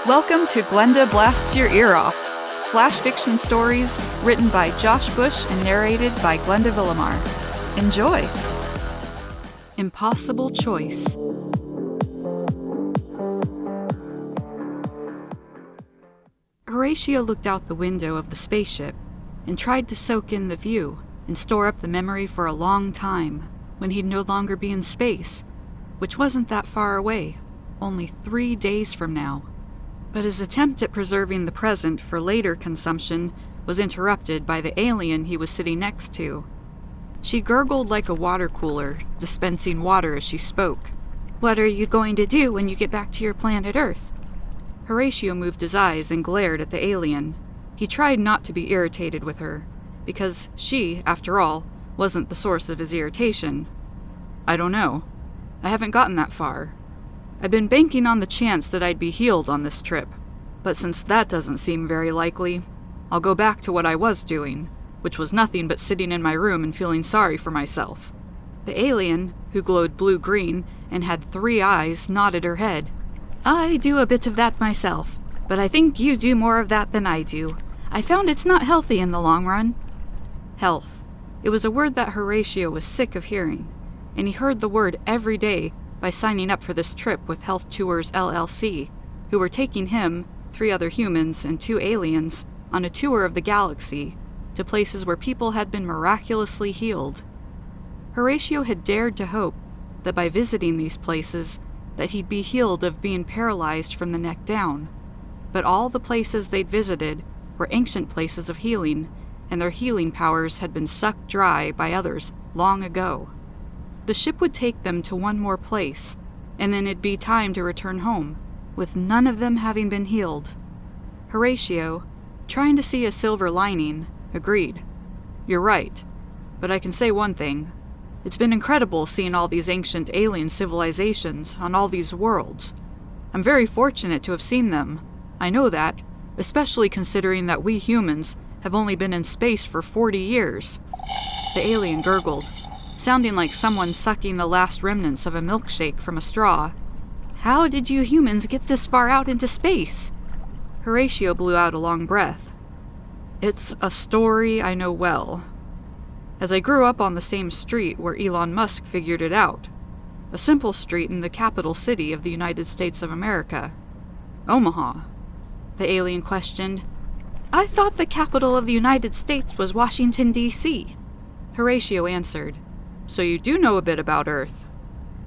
Welcome to Glenda Blasts Your Ear Off, flash fiction stories written by Josh Bush and narrated by Glenda Villamar. Enjoy! Impossible Choice. Horatio looked out the window of the spaceship and tried to soak in the view and store up the memory for a long time when he'd no longer be in space, which wasn't that far away, only 3 days from now. But his attempt at preserving the present for later consumption was interrupted by the alien he was sitting next to. She gurgled like a water cooler, dispensing water as she spoke. "What are you going to do when you get back to your planet Earth?" Horatio moved his eyes and glared at the alien. He tried not to be irritated with her, because she, after all, wasn't the source of his irritation. "I don't know. I haven't gotten that far. I've been banking on the chance that I'd be healed on this trip, but since that doesn't seem very likely, I'll go back to what I was doing, which was nothing but sitting in my room and feeling sorry for myself." The alien, who glowed blue-green and had 3 eyes, nodded her head. "I do a bit of that myself, but I think you do more of that than I do. I found it's not healthy in the long run." Health. It was a word that Horatio was sick of hearing, and he heard the word every day by signing up for this trip with Health Tours LLC, who were taking him, 3 other humans, and 2 aliens on a tour of the galaxy to places where people had been miraculously healed. Horatio had dared to hope that by visiting these places that he'd be healed of being paralyzed from the neck down, but all the places they'd visited were ancient places of healing, and their healing powers had been sucked dry by others long ago. The ship would take them to one more place, and then it'd be time to return home, with none of them having been healed. Horatio, trying to see a silver lining, agreed. "You're right, but I can say one thing. It's been incredible seeing all these ancient alien civilizations on all these worlds. I'm very fortunate to have seen them. I know that, especially considering that we humans have only been in space for 40 years. The alien gurgled, sounding like someone sucking the last remnants of a milkshake from a straw. "How did you humans get this far out into space?" Horatio blew out a long breath. "It's a story I know well. As I grew up on the same street where Elon Musk figured it out. A simple street in the capital city of the United States of America. Omaha." The alien questioned. "I thought the capital of the United States was Washington, D.C. Horatio answered. "So you do know a bit about Earth.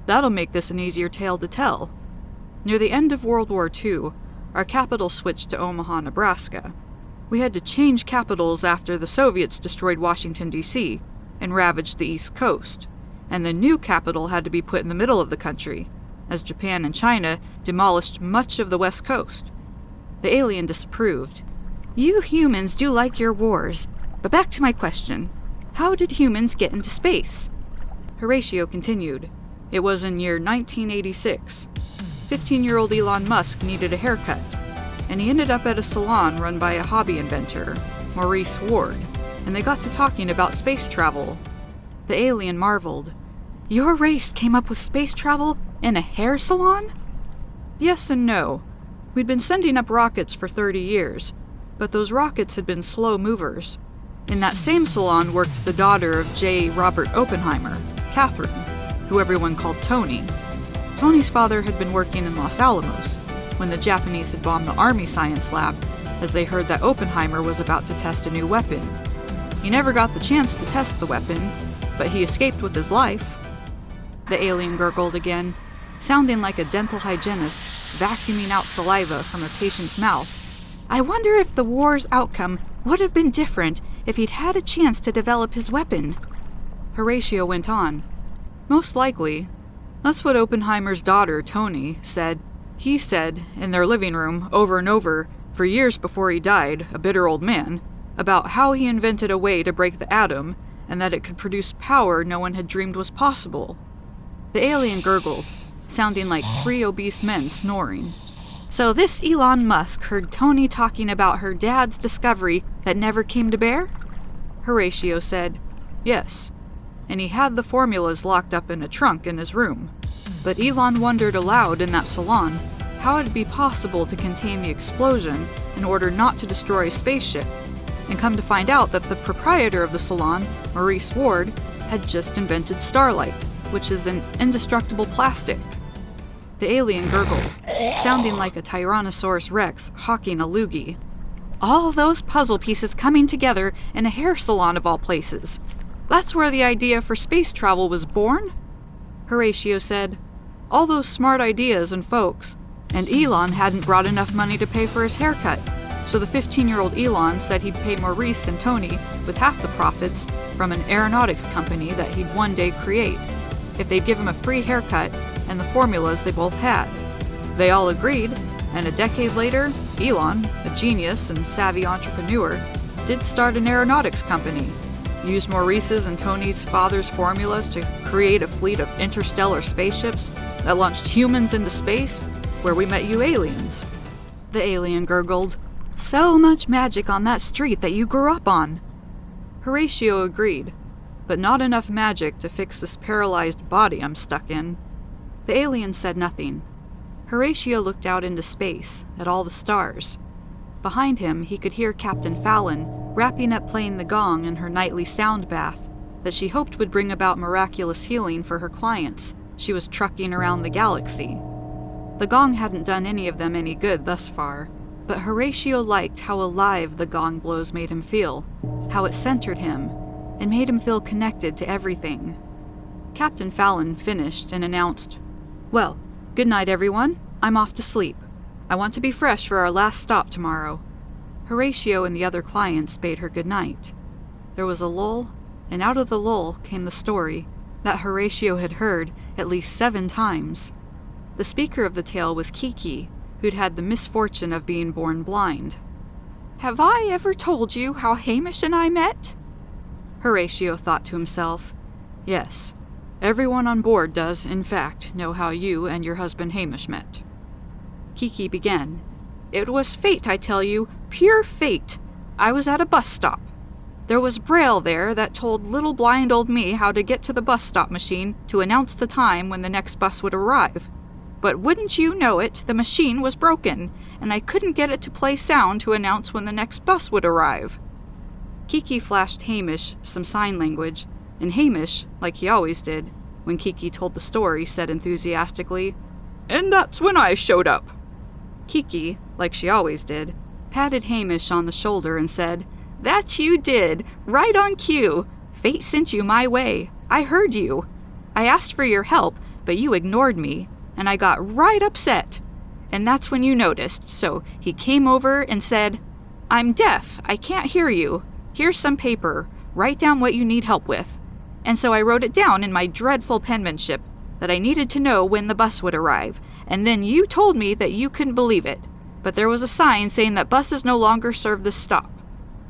That'll make this an easier tale to tell. Near the end of World War II, our capital switched to Omaha, Nebraska. We had to change capitals after the Soviets destroyed Washington, D.C. and ravaged the East Coast, and the new capital had to be put in the middle of the country, as Japan and China demolished much of the West Coast." The alien disapproved. "You humans do like your wars, but back to my question. How did humans get into space?" Horatio continued. "It was in year 1986. 15-year-old Elon Musk needed a haircut, and he ended up at a salon run by a hobby inventor, Maurice Ward, and they got to talking about space travel." The alien marveled. "Your race came up with space travel in a hair salon?" "Yes and no. We'd been sending up rockets for 30 years, but those rockets had been slow movers. In that same salon worked the daughter of J. Robert Oppenheimer, Catherine, who everyone called Tony. Tony's father had been working in Los Alamos when the Japanese had bombed the Army Science Lab, as they heard that Oppenheimer was about to test a new weapon. He never got the chance to test the weapon, but he escaped with his life." The alien gurgled again, sounding like a dental hygienist vacuuming out saliva from a patient's mouth. "I wonder if the war's outcome would have been different if he'd had a chance to develop his weapon." Horatio went on. "Most likely. That's what Oppenheimer's daughter, Tony, said. He said, in their living room, over and over, for years before he died, a bitter old man, about how he invented a way to break the atom, and that it could produce power no one had dreamed was possible." The alien gurgled, sounding like 3 obese men snoring. "So this Elon Musk heard Tony talking about her dad's discovery that never came to bear?" Horatio said, "Yes. And he had the formulas locked up in a trunk in his room. But Elon wondered aloud in that salon how it'd be possible to contain the explosion in order not to destroy a spaceship, and come to find out that the proprietor of the salon, Maurice Ward, had just invented Starlight, which is an indestructible plastic. The alien gurgled, sounding like a Tyrannosaurus Rex hawking a loogie. All those puzzle pieces coming together in a hair salon of all places. That's where the idea for space travel was born? Horatio said, all those smart ideas and folks, and Elon hadn't brought enough money to pay for his haircut, so the 15-year-old Elon said he'd pay Maurice and Tony with half the profits from an aeronautics company that he'd one day create, if they'd give him a free haircut and the formulas they both had. They all agreed, and a decade later, Elon, a genius and savvy entrepreneur, did start an aeronautics company, used Maurice's and Tony's father's formulas to create a fleet of interstellar spaceships that launched humans into space, where we met you aliens. The alien gurgled, so much magic on that street that you grew up on. Horatio agreed, but not enough magic to fix this paralyzed body I'm stuck in. The alien said nothing. Horatio looked out into space, at all the stars. Behind him, he could hear Captain Fallon wrapping up playing the gong in her nightly sound bath that she hoped would bring about miraculous healing for her clients she was trucking around the galaxy. The gong hadn't done any of them any good thus far, but Horatio liked how alive the gong blows made him feel, how it centered him, and made him feel connected to everything. Captain Fallon finished and announced, "Well, good night, everyone. I'm off to sleep. I want to be fresh for our last stop tomorrow." Horatio and the other clients bade her good night. There was a lull, and out of the lull came the story that Horatio had heard at least 7 times. The speaker of the tale was Kiki, who'd had the misfortune of being born blind. "Have I ever told you how Hamish and I met?" Horatio thought to himself, "Yes, everyone on board does, in fact, know how you and your husband Hamish met." Kiki began, "It was fate, I tell you, pure fate. I was at a bus stop. There was Braille there that told little blind old me how to get to the bus stop machine to announce the time when the next bus would arrive. But wouldn't you know it, the machine was broken, and I couldn't get it to play sound to announce when the next bus would arrive." Kiki flashed Hamish some sign language, and Hamish, like he always did, when Kiki told the story, said enthusiastically, "And that's when I showed up." Kiki, like she always did, patted Hamish on the shoulder and said, "That you did, right on cue. Fate sent you my way. I heard you. I asked for your help, but you ignored me, and I got right upset. And that's when you noticed, so he came over and said, 'I'm deaf, I can't hear you. Here's some paper, write down what you need help with.' And so I wrote it down in my dreadful penmanship that I needed to know when the bus would arrive, and then you told me that you couldn't believe it, but there was a sign saying that buses no longer serve this stop."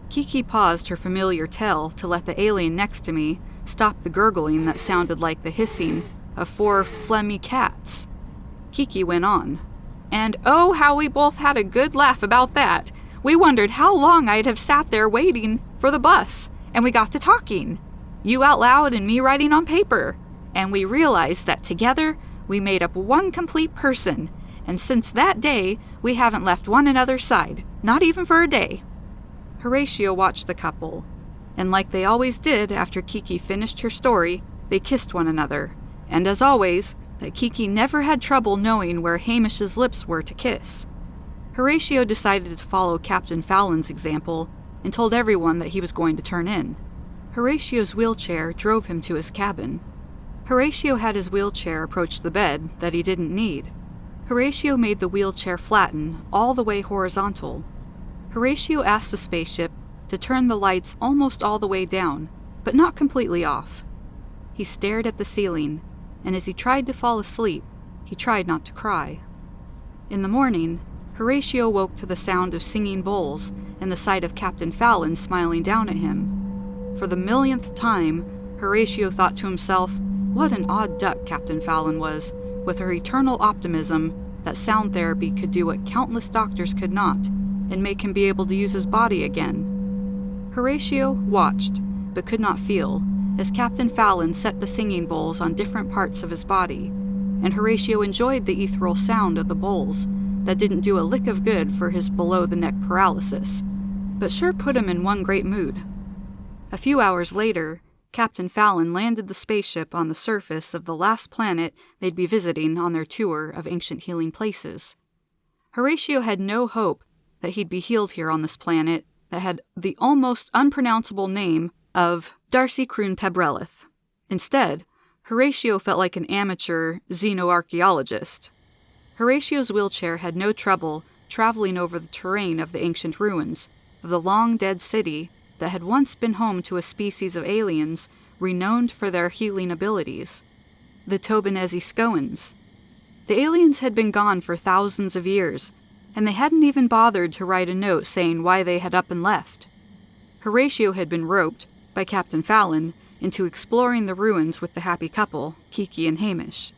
Kiki paused her familiar tale to let the alien next to me stop the gurgling that sounded like the hissing of 4 phlegmy cats. Kiki went on, "And oh, how we both had a good laugh about that. We wondered how long I'd have sat there waiting for the bus, and we got to talking. You out loud and me writing on paper. And we realized that together we made up one complete person, and since that day we haven't left one another's side, not even for a day." Horatio watched the couple, and like they always did after Kiki finished her story, they kissed one another, and as always, that Kiki never had trouble knowing where Hamish's lips were to kiss. Horatio decided to follow Captain Fallon's example and told everyone that he was going to turn in. Horatio's wheelchair drove him to his cabin. Horatio had his wheelchair approach the bed that he didn't need. Horatio made the wheelchair flatten all the way horizontal. Horatio asked the spaceship to turn the lights almost all the way down, but not completely off. He stared at the ceiling, and as he tried to fall asleep, he tried not to cry. In the morning, Horatio woke to the sound of singing bowls and the sight of Captain Fallon smiling down at him. For the millionth time, Horatio thought to himself, what an odd duck Captain Fallon was, with her eternal optimism that sound therapy could do what countless doctors could not, and make him be able to use his body again. Horatio watched, but could not feel, as Captain Fallon set the singing bowls on different parts of his body, and Horatio enjoyed the ethereal sound of the bowls, that didn't do a lick of good for his below-the-neck paralysis, but sure put him in one great mood. A few hours later, Captain Fallon landed the spaceship on the surface of the last planet they'd be visiting on their tour of ancient healing places. Horatio had no hope that he'd be healed here on this planet that had the almost unpronounceable name of Darcy Croon Tabrelith. Instead, Horatio felt like an amateur xenoarchaeologist. Horatio's wheelchair had no trouble traveling over the terrain of the ancient ruins of the long-dead city that had once been home to a species of aliens renowned for their healing abilities, the Tobenesi-Skoans. The aliens had been gone for thousands of years, and they hadn't even bothered to write a note saying why they had up and left. Horatio had been roped, by Captain Fallon, into exploring the ruins with the happy couple, Kiki and Hamish.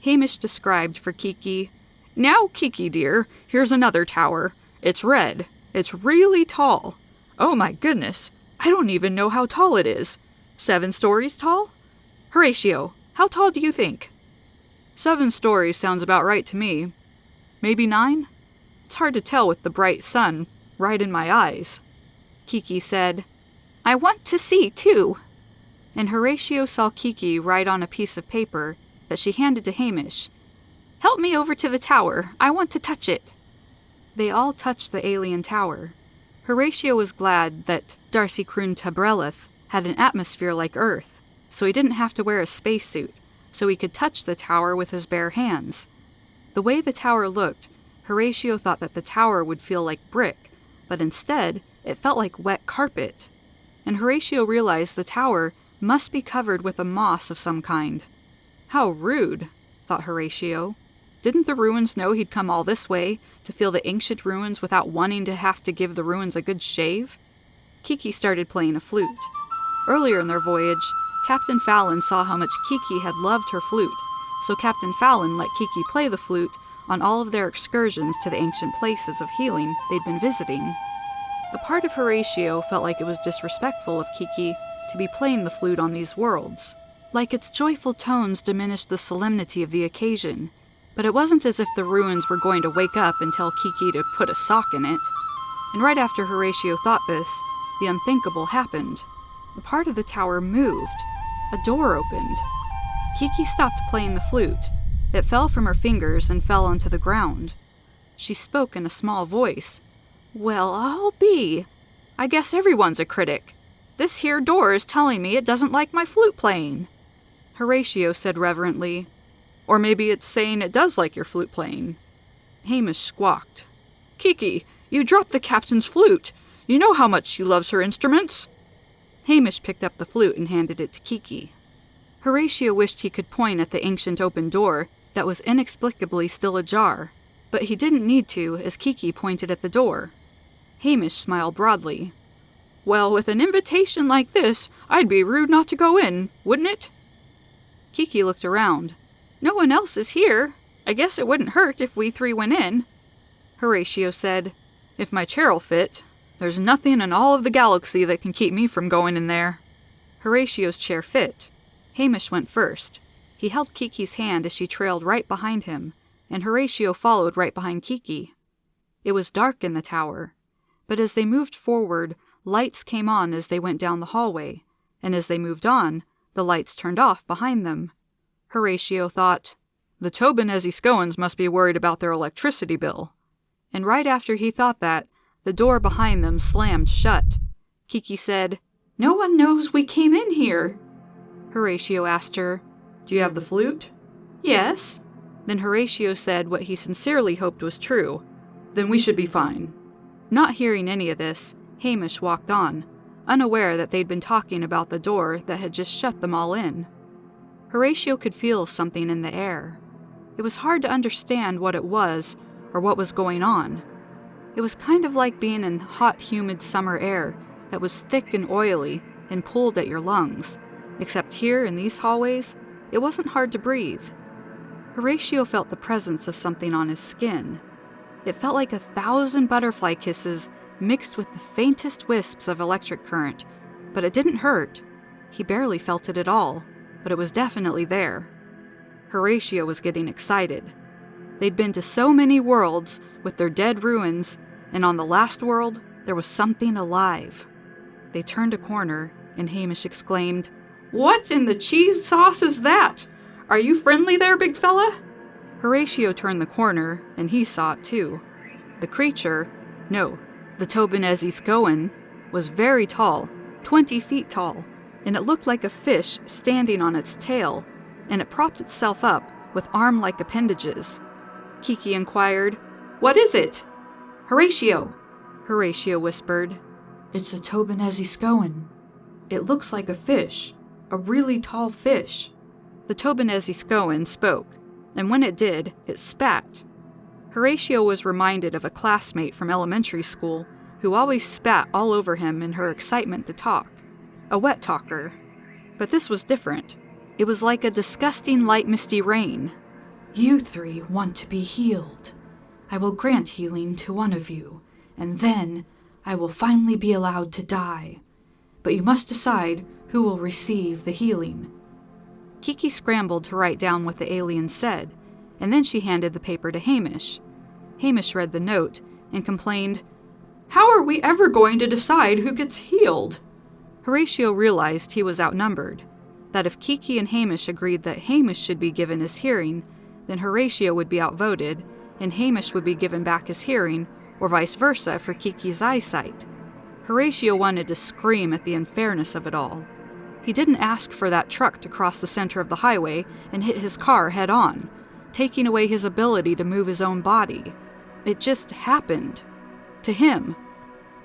Hamish described for Kiki, "Now, Kiki dear, here's another tower. It's red. It's really tall. Oh my goodness, I don't even know how tall it is. 7 stories tall? Horatio, how tall do you think?" 7 stories sounds about right to me. Maybe 9? It's hard to tell with the bright sun right in my eyes. Kiki said, "I want to see, too." And Horatio saw Kiki write on a piece of paper that she handed to Hamish, "Help me over to the tower. I want to touch it." They all touched the alien tower. Horatio was glad that Darcy Croon Tabrelith had an atmosphere like Earth, so he didn't have to wear a spacesuit, so he could touch the tower with his bare hands. The way the tower looked, Horatio thought that the tower would feel like brick, but instead it felt like wet carpet. And Horatio realized the tower must be covered with a moss of some kind. How rude, thought Horatio. Didn't the ruins know he'd come all this way to feel the ancient ruins without wanting to have to give the ruins a good shave? Kiki started playing a flute. Earlier in their voyage, Captain Fallon saw how much Kiki had loved her flute, so Captain Fallon let Kiki play the flute on all of their excursions to the ancient places of healing they'd been visiting. A part of Horatio felt like it was disrespectful of Kiki to be playing the flute on these worlds, like its joyful tones diminished the solemnity of the occasion. But it wasn't as if the ruins were going to wake up and tell Kiki to put a sock in it. And right after Horatio thought this, the unthinkable happened. A part of the tower moved. A door opened. Kiki stopped playing the flute. It fell from her fingers and fell onto the ground. She spoke in a small voice. "Well, I'll be. I guess everyone's a critic. This here door is telling me it doesn't like my flute playing." Horatio said reverently, "Or maybe it's saying it does like your flute playing." Hamish squawked, "Kiki, you dropped the captain's flute. You know how much she loves her instruments." Hamish picked up the flute and handed it to Kiki. Horatio wished he could point at the ancient open door that was inexplicably still ajar, but he didn't need to as Kiki pointed at the door. Hamish smiled broadly. "Well, with an invitation like this, I'd be rude not to go in, wouldn't it?" Kiki looked around. "No one else is here. I guess it wouldn't hurt if we 3 went in." Horatio said, "If my chair'll fit, there's nothing in all of the galaxy that can keep me from going in there." Horatio's chair fit. Hamish went first. He held Kiki's hand as she trailed right behind him, and Horatio followed right behind Kiki. It was dark in the tower, but as they moved forward, lights came on as they went down the hallway, and as they moved on, the lights turned off behind them. Horatio thought, "The Tobenesi-Skoans must be worried about their electricity bill." And right after he thought that, the door behind them slammed shut. Kiki said, "No one knows we came in here." Horatio asked her, "Do you have the flute?" "Yes." Then Horatio said what he sincerely hoped was true. "Then we should be fine." Not hearing any of this, Hamish walked on, unaware that they'd been talking about the door that had just shut them all in. Horatio could feel something in the air. It was hard to understand what it was or what was going on. It was kind of like being in hot, humid summer air that was thick and oily and pulled at your lungs, except here in these hallways, it wasn't hard to breathe. Horatio felt the presence of something on his skin. It felt like 1,000 butterfly kisses mixed with the faintest wisps of electric current, but it didn't hurt. He barely felt it at all, but it was definitely there. Horatio was getting excited. They'd been to so many worlds with their dead ruins, and on the last world, there was something alive. They turned a corner, and Hamish exclaimed, "What in the cheese sauce is that? Are you friendly there, big fella?" Horatio turned the corner, and he saw it too. The creature, no, the Tobenezzi-Skoen, was very tall, 20 feet tall, and it looked like a fish standing on its tail, and it propped itself up with arm-like appendages. Kiki inquired, "What is it?" "Horatio," Horatio whispered. "It's a Tobenezzi-Skoen. It looks like a fish, a really tall fish." The Tobenezzi-Skoen spoke, and when it did, it spat. Horatio was reminded of a classmate from elementary school who always spat all over him in her excitement to talk. A wet talker. But this was different. It was like a disgusting light misty rain. "You three want to be healed. I will grant healing to one of you, and then I will finally be allowed to die. But you must decide who will receive the healing." Kiki scrambled to write down what the alien said, and then she handed the paper to Hamish. Hamish read the note and complained, "How are we ever going to decide who gets healed?" Horatio realized he was outnumbered, that if Kiki and Hamish agreed that Hamish should be given his hearing, then Horatio would be outvoted, and Hamish would be given back his hearing, or vice versa for Kiki's eyesight. Horatio wanted to scream at the unfairness of it all. He didn't ask for that truck to cross the center of the highway and hit his car head-on, taking away his ability to move his own body. It just happened. To him.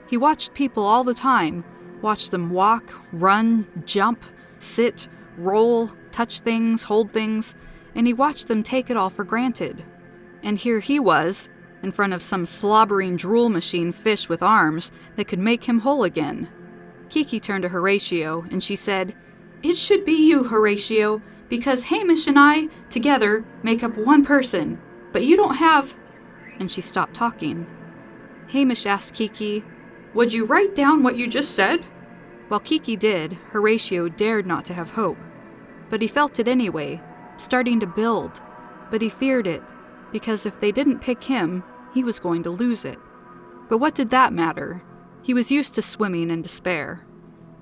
He watched people all the time, watched them walk, run, jump, sit, roll, touch things, hold things, and he watched them take it all for granted. And here he was, in front of some slobbering drool machine fish with arms that could make him whole again. Kiki turned to Horatio, and she said, "It should be you, Horatio, because Hamish and I, together, make up one person, but you don't have—" And she stopped talking. Hamish asked Kiki, "Would you write down what you just said?" While Kiki did, Horatio dared not to have hope. But he felt it anyway, starting to build. But he feared it, because if they didn't pick him, he was going to lose it. But what did that matter? He was used to swimming in despair.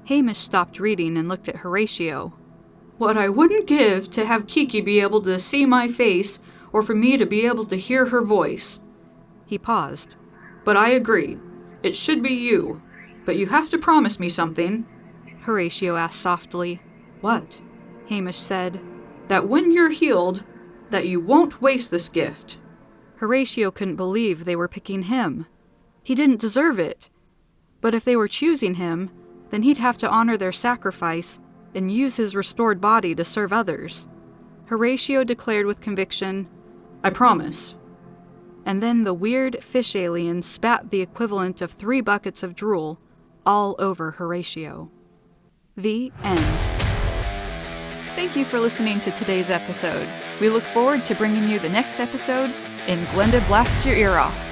Hamish stopped reading and looked at Horatio. "What I wouldn't give to have Kiki be able to see my face, or for me to be able to hear her voice." He paused. "But I agree. It should be you. But you have to promise me something." Horatio asked softly. "What?" Hamish said. "That when you're healed, that you won't waste this gift." Horatio couldn't believe they were picking him. He didn't deserve it. But if they were choosing him, then he'd have to honor their sacrifice and use his restored body to serve others. Horatio declared with conviction, "I promise." And then the weird fish alien spat the equivalent of 3 buckets of drool all over Horatio. The end. Thank you for listening to today's episode. We look forward to bringing you the next episode in Glenda Blasts Your Ear Off.